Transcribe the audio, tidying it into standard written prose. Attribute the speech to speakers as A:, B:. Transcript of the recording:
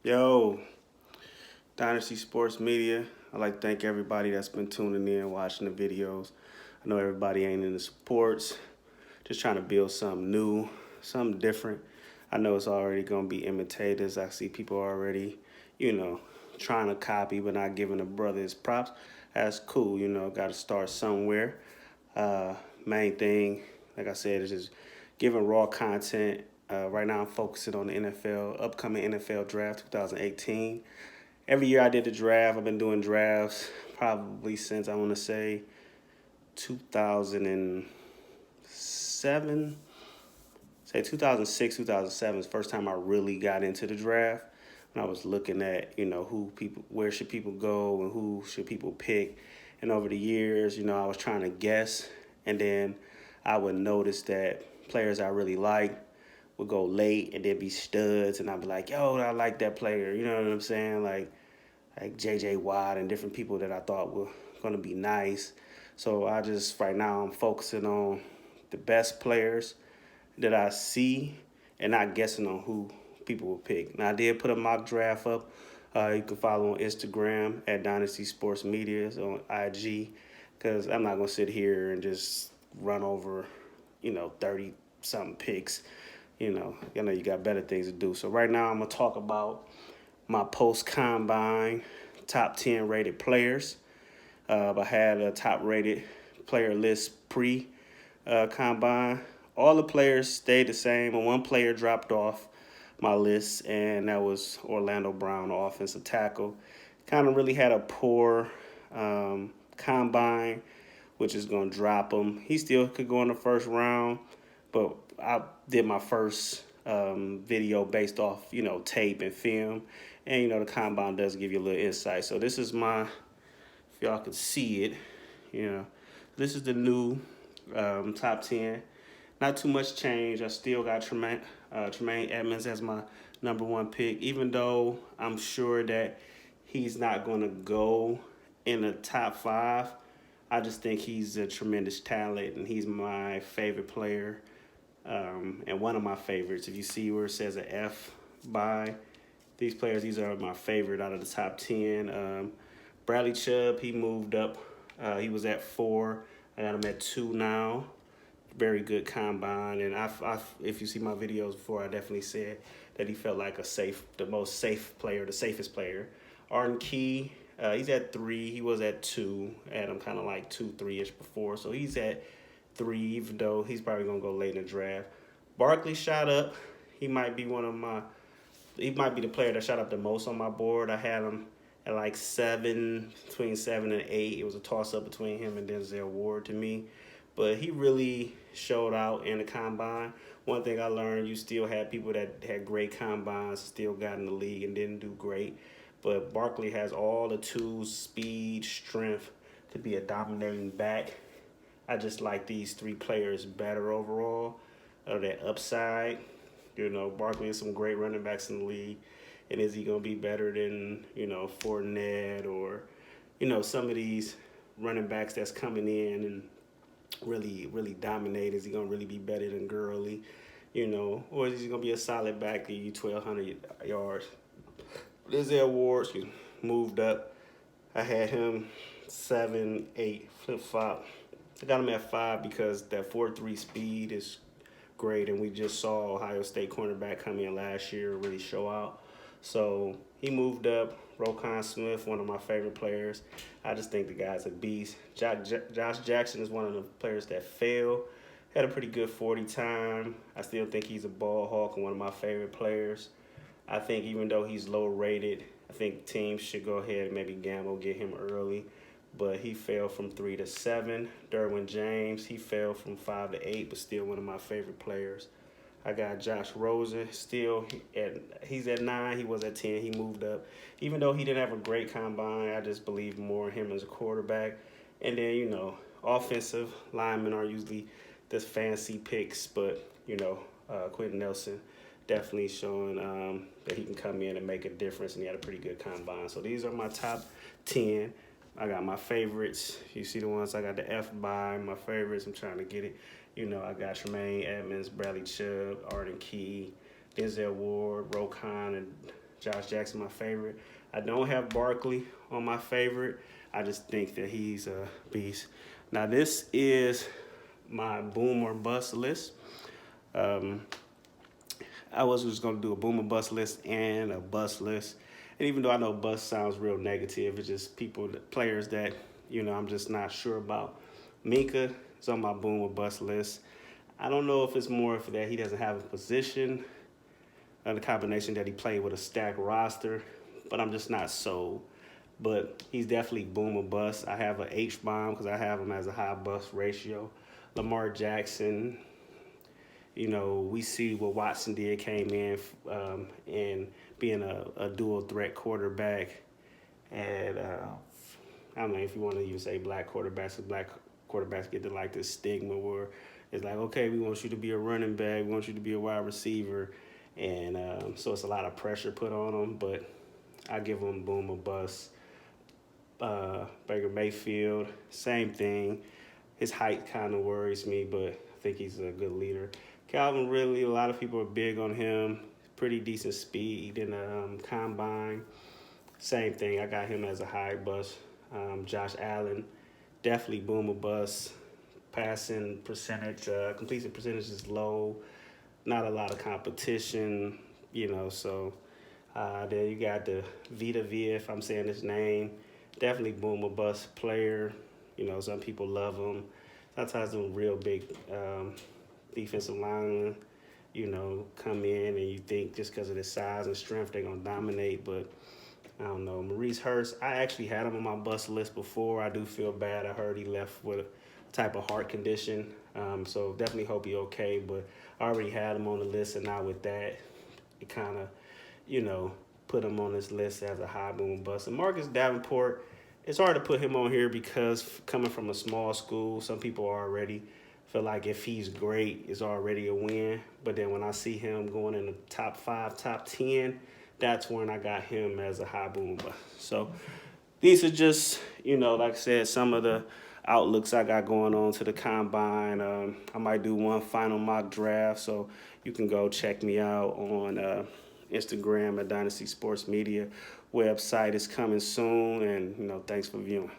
A: Yo, Dynasty Sports Media. I'd like to thank everybody that's been tuning in, watching the videos. I know everybody ain't in the sports, just trying to build something new, something different. I know it's already going to be imitators. I see people already, trying to copy but not giving the brother his props. That's cool, got to start somewhere. Main thing, like I said, is just giving raw content. Right now, I'm focusing on the upcoming NFL draft 2018. Every year I did the draft. I've been doing drafts probably since I want to say 2007. Say 2006, 2007 is the first time I really got into the draft. When I was looking at, where should people go and who should people pick. And over the years, I was trying to guess. And then I would notice that players I really liked would go late and they'd be studs. And I'd be like, yo, I like that player. You know what I'm saying? Like J.J. Watt and different people that I thought were going to be nice. So right now, I'm focusing on the best players that I see and not guessing on who people will pick. Now, I did put a mock draft up. You can follow on Instagram at Dynasty Sports Media, on IG, because I'm not going to sit here and just run over, 30-something picks. I know you got better things to do. So right now, I'm going to talk about my post-combine top 10 rated players. I had a top rated player list pre-combine. All the players stayed the same, and one player dropped off my list, and that was Orlando Brown, offensive tackle. Kind of really had a poor combine, which is going to drop him. He still could go in the first round, but I did my first video based off, tape and film. And, the combine does give you a little insight. So this is if y'all can see it, this is the new top 10. Not too much change. I still got Tremaine Edmonds as my number one pick, even though I'm sure that he's not going to go in the top 5. I just think he's a tremendous talent, and he's my favorite player, and one of my favorites. If you see where it says an F by these players, these are my favorite out of the top 10. Bradley Chubb, he moved up. He was at 4. I got him at 2 now. Very good combine, and if you see my videos before, I definitely said that he felt like the most safe player, the safest player. Arden Key, he's at 3. He was at 2. I had him kind of like 2, 3-ish before, so he's at 3, even though he's probably gonna go late in the draft. Barkley shot up. He might be He might be the player that shot up the most on my board. I had him at like 7, between 7 and 8. It was a toss-up between him and Denzel Ward to me. But he really showed out in the combine. One thing I learned, you still had people that had great combines, still got in the league and didn't do great. But Barkley has all the tools, speed, strength to be a dominating back. I just like these 3 players better overall. That upside. Barkley has some great running backs in the league. And is he going to be better than, Fournette or, some of these running backs that's coming in and really dominate? Is he going to really be better than Gurley? Or is he going to be a solid back, give you 1,200 yards? Denzel Ward moved up. I had him 7, 8, flip-flop. I got him at 5 because that 4.3 speed is great, and we just saw Ohio State cornerback come in last year really show out. So he moved up. Roquan Smith, one of my favorite players. I just think the guy's a beast. Josh Jackson is one of the players that failed. Had a pretty good 40 time. I still think he's a ball hawk and one of my favorite players. I think even though he's low rated, I think teams should go ahead and maybe gamble, get him early. But he fell from 3 to 7. Derwin James, he fell from 5 to 8, but still one of my favorite players. I got Josh Rosen, he's at 9, he was at 10, he moved up. Even though he didn't have a great combine, I just believe more in him as a quarterback. And then, offensive linemen are usually the fancy picks, but, Quentin Nelson definitely showing that he can come in and make a difference, and he had a pretty good combine. So these are my top 10. I got my favorites. You see the ones I got the F by, my favorites. I'm trying to get it. I got Tremaine Edmonds, Bradley Chubb, Arden Key, Denzel Ward, Roquan, and Josh Jackson, my favorite. I don't have Barkley on my favorite. I just think that he's a beast. Now, this is my boom or bust list. Um, I was just going to do a boom or bust list and a bust list. And even though I know bust sounds real negative, it's just players that, I'm just not sure about. Minka is on my boom or bust list. I don't know if it's more for that he doesn't have a position, the combination that he played with a stacked roster, but I'm just not sold. But he's definitely boom or bust. I have an H-bomb because I have him as a high bust ratio. Lamar Jackson, we see what Watson did, came in and being a dual threat quarterback. And I don't know if you want to even say black quarterbacks, because black quarterbacks get to like this stigma where it's like, okay, we want you to be a running back, we want you to be a wide receiver. And so it's a lot of pressure put on them, but I give them boom or bust. Baker Mayfield, same thing. His height kind of worries me, but I think he's a good leader. Calvin Ridley, a lot of people are big on him. Pretty decent speed in the combine. Same thing, I got him as a high bust. Josh Allen, definitely boom or bust. Passing percentage, completion percentage is low. Not a lot of competition, so then you got the Vita Vea, if I'm saying his name. Definitely boom or bust player. Some people love him. Sometimes them real big defensive linemen, come in and you think just because of their size and strength they're going to dominate. But I don't know. Maurice Hurst, I actually had him on my bust list before. I do feel bad. I heard he left with a type of heart condition. So definitely hope he's okay. But I already had him on the list, and now with that, it kind of, put him on this list as a high boom bust. And Marcus Davenport, it's hard to put him on here because coming from a small school, some people already feel like if he's great, it's already a win. But then when I see him going in the top 5, top 10, that's when I got him as a high boom bust. So these are just, like I said, some of the outlooks I got going on to the combine. I might do one final mock draft, so you can go check me out on Instagram at Dynasty Sports Media. Website is coming soon, and thanks for viewing.